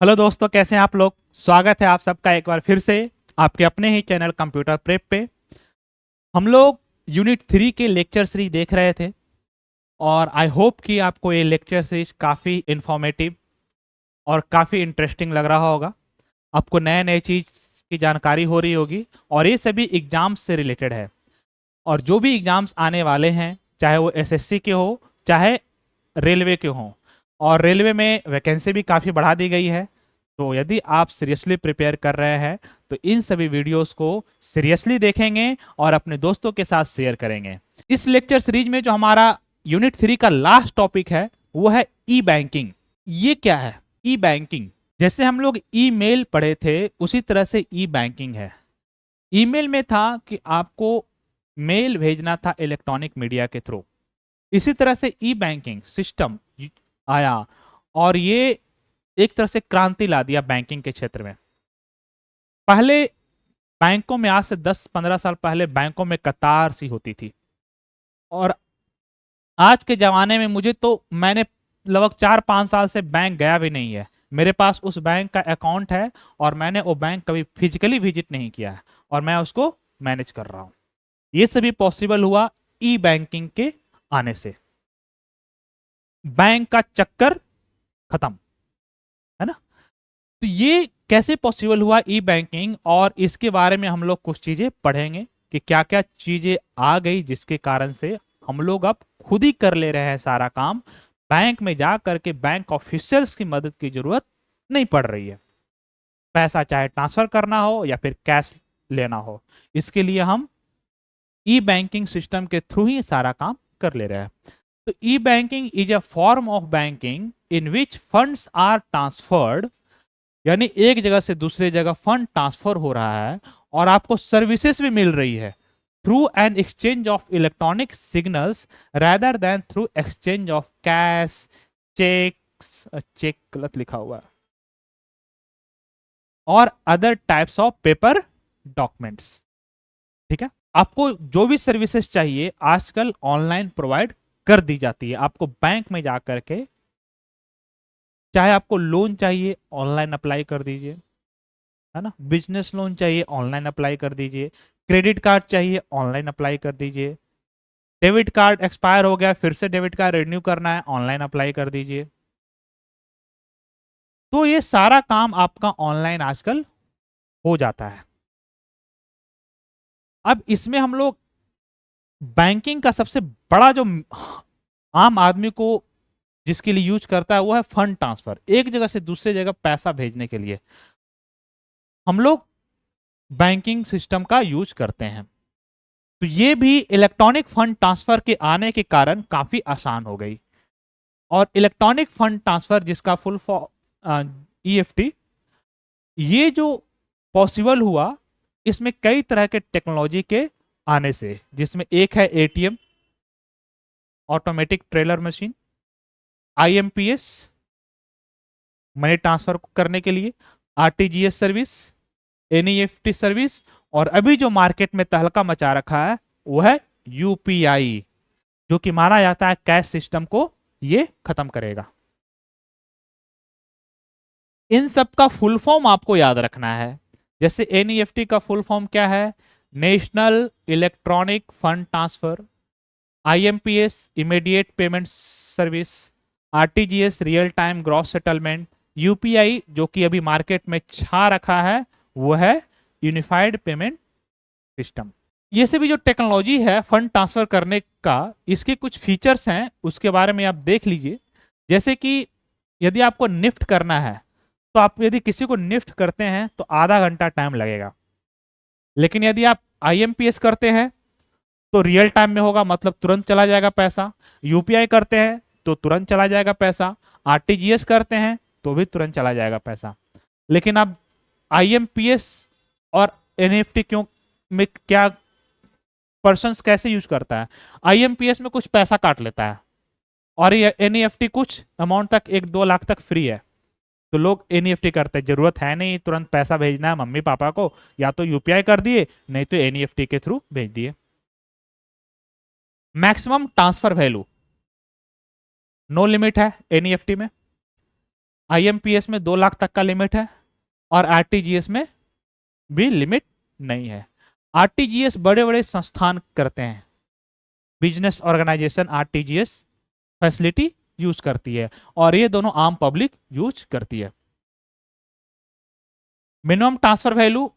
Hello दोस्तों, कैसे हैं आप लोग। स्वागत है आप सबका एक बार फिर से आपके अपने ही चैनल कंप्यूटर प्रेप पे। हम लोग यूनिट 3 के लेक्चर सीरीज देख रहे थे और आई होप कि आपको ये लेक्चर सीरीज काफ़ी इंफॉर्मेटिव और काफ़ी इंटरेस्टिंग लग रहा होगा। आपको नए नए चीज़ की जानकारी हो रही होगी और ये सभी एग्जाम्स से रिलेटेड है। और जो भी एग्जाम्स आने वाले हैं, चाहे वो एसएससी के हो चाहे रेलवे के हों, और रेलवे में वैकेंसी भी काफ़ी बढ़ा दी गई है। तो यदि आप सीरियसली प्रिपेयर कर रहे हैं तो इन सभी वीडियोस को सीरियसली देखेंगे और अपने दोस्तों के साथ शेयर करेंगे। इस लेक्चर सीरीज में जो हमारा यूनिट 3 का लास्ट टॉपिक है वो है ई बैंकिंग। ये क्या है ई बैंकिंग? जैसे हम लोग ईमेल पढ़े थे उसी तरह से ई बैंकिंग है। ईमेल में था कि आपको मेल भेजना था इलेक्ट्रॉनिक मीडिया के थ्रू। इसी तरह से ई बैंकिंग सिस्टम आया और ये एक तरह से क्रांति ला दिया बैंकिंग के क्षेत्र में। पहले बैंकों में, आज से 10-15 साल पहले बैंकों में कतार सी होती थी, और आज के जमाने में मैंने लगभग 4-5 साल से बैंक गया भी नहीं है। मेरे पास उस बैंक का अकाउंट है और मैंने वो बैंक कभी फिजिकली विजिट नहीं किया है और मैं उसको मैनेज कर रहा हूं। ये सभी पॉसिबल हुआ ई बैंकिंग के आने से। बैंक का चक्कर खत्म, है ना। तो ये कैसे पॉसिबल हुआ ई बैंकिंग, और इसके बारे में हम लोग कुछ चीजें पढ़ेंगे कि क्या क्या चीजें आ गई जिसके कारण से हम लोग अब खुद ही कर ले रहे हैं सारा काम। बैंक में जा करके बैंक ऑफिशियल्स की मदद की जरूरत नहीं पड़ रही है। पैसा चाहे ट्रांसफर करना हो या फिर कैश लेना हो, इसके लिए हम ई बैंकिंग सिस्टम के थ्रू ही सारा काम कर ले रहे हैं। तो e banking is a form of banking in which funds are transferred, यानी एक जगह से दूसरे जगह फंड ट्रांसफर हो रहा है और आपको सर्विसेज भी मिल रही है through an exchange of electronic signals rather than through exchange of cash, cheques, cheque गलत लिखा हुआ है, और other types of paper documents. ठीक है, आपको जो भी सर्विसेज चाहिए आजकल ऑनलाइन प्रोवाइड कर दी जाती है। आपको बैंक में जाकर के, चाहे आपको लोन चाहिए ऑनलाइन अप्लाई कर दीजिए, है ना। बिजनेस लोन चाहिए ऑनलाइन अप्लाई कर दीजिए। क्रेडिट कार्ड चाहिए ऑनलाइन अप्लाई कर दीजिए। डेबिट कार्ड एक्सपायर हो गया, फिर से डेबिट कार्ड रिन्यू करना है, ऑनलाइन अप्लाई कर दीजिए। तो ये सारा काम आपका ऑनलाइन आजकल हो जाता है। अब इसमें हम लोग बैंकिंग का सबसे बड़ा जो आम आदमी को जिसके लिए यूज करता है वो है फंड ट्रांसफर। एक जगह से दूसरे जगह पैसा भेजने के लिए हम लोग बैंकिंग सिस्टम का यूज करते हैं। तो ये भी इलेक्ट्रॉनिक फंड ट्रांसफर के आने के कारण काफी आसान हो गई। और इलेक्ट्रॉनिक फंड ट्रांसफर, जिसका फुल फॉर्म ईएफटी, ये जो पॉसिबल हुआ इसमें कई तरह के टेक्नोलॉजी के आने से, जिसमें एक है ATM, automatic trailer machine, IMPS money transfer करने के लिए, आरटीजीएस सर्विस, एनईएफटी सर्विस, और अभी जो मार्केट में तहलका मचा रखा है वो है यूपीआई, जो कि माना जाता है कैश सिस्टम को ये खत्म करेगा। इन सब का फुल फॉर्म आपको याद रखना है। जैसे एनईएफटी का फुल फॉर्म क्या है? National electronic fund transfer. IMPS immediate payment service. RTGS real time gross settlement. UPI जो कि अभी मार्केट में छा रखा है वो है यूनिफाइड पेमेंट सिस्टम। ये सभी जो टेक्नोलॉजी है फंड ट्रांसफर करने का, इसके कुछ फीचर्स हैं, उसके बारे में आप देख लीजिए। जैसे कि यदि आपको निफ्ट करना है तो आप यदि किसी को निफ्ट करते हैं तो आधा घंटा टाइम लगेगा। लेकिन यदि आप आईएमपीएस करते हैं तो रियल टाइम में होगा, मतलब तुरंत चला जाएगा पैसा। यूपीआई करते हैं तो तुरंत चला जाएगा पैसा। आरटीजीएस करते हैं तो भी तुरंत चला जाएगा पैसा। लेकिन अब आईएमपीएस और एनईएफटी क्यों में क्या पर्सन कैसे यूज करता है? आईएमपीएस में कुछ पैसा काट लेता है और ये एनईएफटी कुछ अमाउंट तक, 1-2 लाख तक फ्री है। तो लोग एनईएफटी करते हैं, जरूरत है नहीं तुरंत पैसा भेजना है मम्मी पापा को, या तो यूपीआई कर दिए नहीं तो एनईएफटी के थ्रू भेज दिए। Maximum transfer value no limit है एनईएफटी में। IMPS में 2 लाख तक का लिमिट है और RTGS में भी लिमिट नहीं है। RTGS बड़े बड़े संस्थान करते हैं, business organisation RTGS facility use करती है और ये दोनों आम पब्लिक यूज करती है। मिनिमम ट्रांसफर वैल्यू,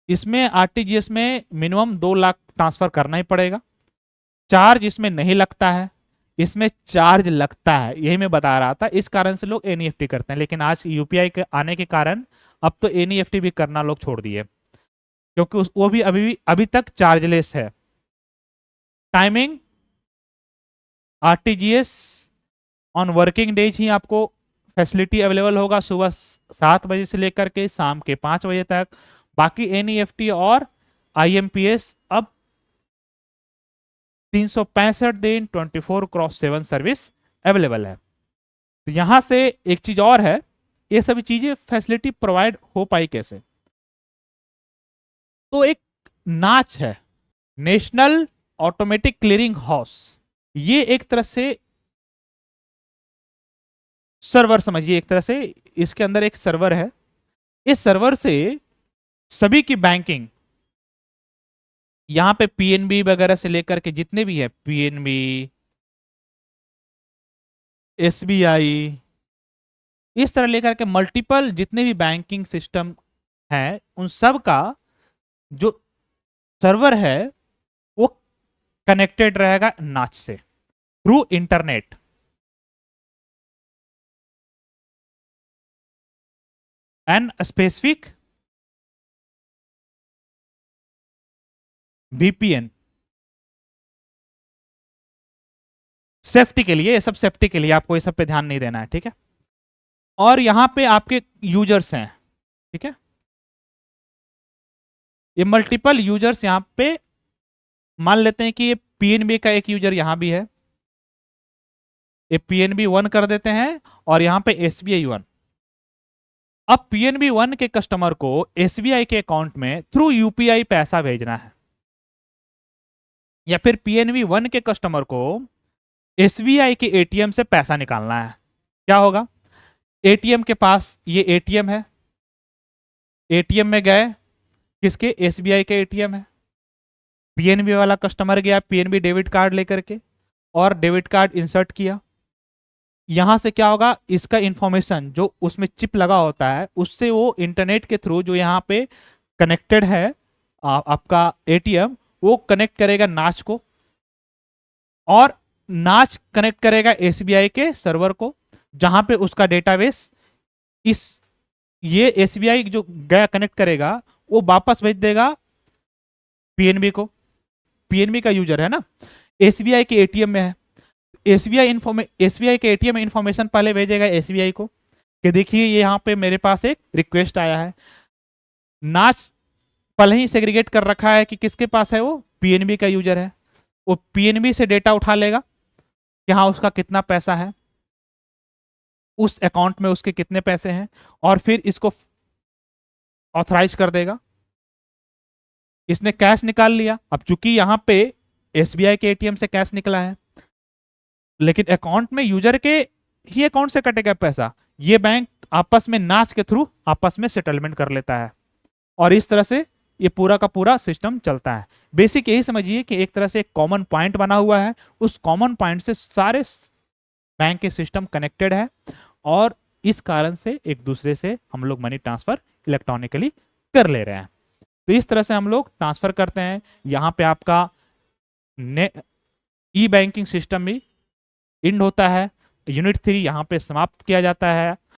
इसमें RTGS में मिनिमम 2 लाख ट्रांसफर करना ही पड़ेगा। चार्ज इसमें नहीं लगता है, इसमें चार्ज लगता है, यही मैं बता रहा था। इस कारण से लोग NEFT करते हैं, लेकिन आज UPI के आने के कारण अब तो NEFT भी करना लोग छोड़ दिए, क्योंकि वो भी अभी तक चार्जलेस है। Timing, RTGS on working days ही आपको फैसिलिटी अवेलेबल होगा, सुबह 7 बजे से लेकर के शाम के 5 बजे तक। बाकी NEFT और IMPS अब 365 दिन 24/7 सर्विस अवेलेबल है। तो यहां से एक चीज और है, ये सभी चीजें फैसिलिटी प्रोवाइड हो पाई कैसे? तो एक नाच है, नेशनल ऑटोमेटिक क्लियरिंग हाउस। ये एक तरह से सर्वर समझिए, एक तरह से इसके अंदर एक सर्वर है। इस सर्वर से सभी की बैंकिंग, यहां पे PNB वगैरह से लेकर के जितने भी है, PNB, SBI, इस तरह लेकर के मल्टीपल जितने भी बैंकिंग सिस्टम है, उन सब का जो सर्वर है वो कनेक्टेड रहेगा नाच से through internet. And specific VPN safety के लिए, ये सब सेफ्टी के लिए, आपको ये सब पे ध्यान नहीं देना है, ठीक है। और यहां पे आपके यूजर्स हैं, ठीक है, ये मल्टीपल यूजर्स यहां पे मान लेते हैं कि ये PNB का एक यूजर यहां भी है, ये PNB 1 कर देते हैं और यहां पे SBI 1। अब PNB 1 के कस्टमर को SBI के अकाउंट में थ्रू UPI पैसा भेजना है, या फिर PNB 1 के कस्टमर को SBI के ATM से पैसा निकालना है। क्या होगा? ATM के पास, ये ATM है, ATM में गए, किसके? SBI के ATM है। PNB वाला कस्टमर गया PNB डेबिट कार्ड लेकर के और डेबिट कार्ड इंसर्ट किया। यहां से क्या होगा, इसका इंफॉर्मेशन जो उसमें चिप लगा होता है, उससे वो इंटरनेट के थ्रू जो यहाँ पे कनेक्टेड है आपका ATM, वो कनेक्ट करेगा नाच को, और नाच कनेक्ट करेगा SBI के सर्वर को, जहां पे उसका डेटाबेस ये SBI जो गया कनेक्ट करेगा, वो वापस भेज देगा PNB को। PNB का यूजर है ना, SBI के ATM में है, SBI के ATM में इंफॉर्मेशन पहले भेजेगा SBI को कि देखिए ये यहाँ पे मेरे पास एक रिक्वेस्ट आया है। नाच पहले ही सेग्रीगेट कर रखा है कि किसके पास है, वो PNB का यूजर है। वो PNB से डेटा उठा लेगा कि हाँ उसका कितना पैसा है, उस अकाउंट में उसके कितने पैसे हैं, और फिर इसको ऑथराइज कर देगा। इसने कैश निकाल लिया। अब चूंकि यहां पे SBI के ATM से कैश निकला है, लेकिन अकाउंट में यूजर के ही अकाउंट से कटेगा पैसा, ये बैंक आपस में नाच के थ्रू आपस में सेटलमेंट कर लेता है, और इस तरह से ये पूरा का पूरा सिस्टम चलता है। बेसिक यही समझिए कि एक तरह से एक कॉमन पॉइंट बना हुआ है, उस कॉमन पॉइंट से सारे बैंक के सिस्टम कनेक्टेड है, और इस कारण से एक दूसरे से हम लोग मनी ट्रांसफर इलेक्ट्रॉनिकली कर ले रहे हैं। तो इस तरह से हम लोग ट्रांसफर करते हैं। यहाँ पे आपका ई बैंकिंग सिस्टम भी इंड होता है, यूनिट 3 यहाँ पे समाप्त किया जाता है।